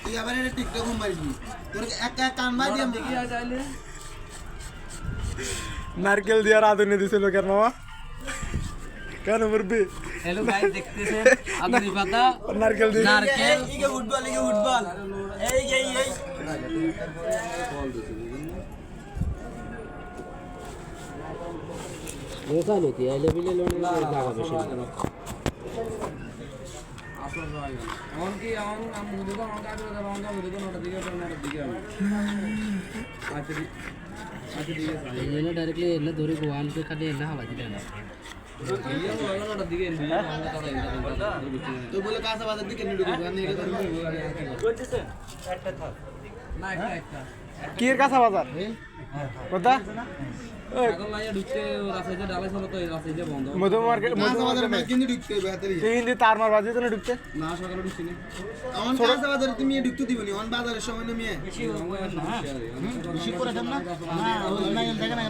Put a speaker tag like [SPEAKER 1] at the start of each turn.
[SPEAKER 1] তুই আবার এটা টিকটক মারবি তোর একা কান মার দিয়ে দেখি আইলে
[SPEAKER 2] নারকেল দিয়ে রাঁধুনি দিছিল কেন মামা কেন মুরবি
[SPEAKER 3] हेलो गाइस দেখতেছেন আদুরি পাতা
[SPEAKER 2] নারকেল দিয়ে
[SPEAKER 3] নারকেল
[SPEAKER 1] ইগে ফুটবল এই
[SPEAKER 3] লোকা লোকি আইলে বিলে লোনে লাগা বেশি অন কি অন মুদে তো অন কাটে তো অন মুদে তো নটা দিকে আচ্ছা দিকে এই জন্য ডাইরেক্টলি এনে ধরে গোয়াল কে খালি এনে হালা দিতে না
[SPEAKER 1] তো বলে কাঁচা বাজার দিকে নিয়ে ঢুকবো
[SPEAKER 3] না একটা
[SPEAKER 2] কির কাঁচা বাজার কথা মধু মার্কেট
[SPEAKER 1] কাঁচা বাজারে মাইক কিনে ঢুকতে হবে হাতে
[SPEAKER 2] হিন্দি তার মার বাজে তো ঢুকতে
[SPEAKER 1] না সকালে ঢুকছি না অন কাঁচা বাজারে তুমি ঢুকতে দিবনি অন বাজারের সময় না মিয়া বেশি করে দেন না না দেখেন না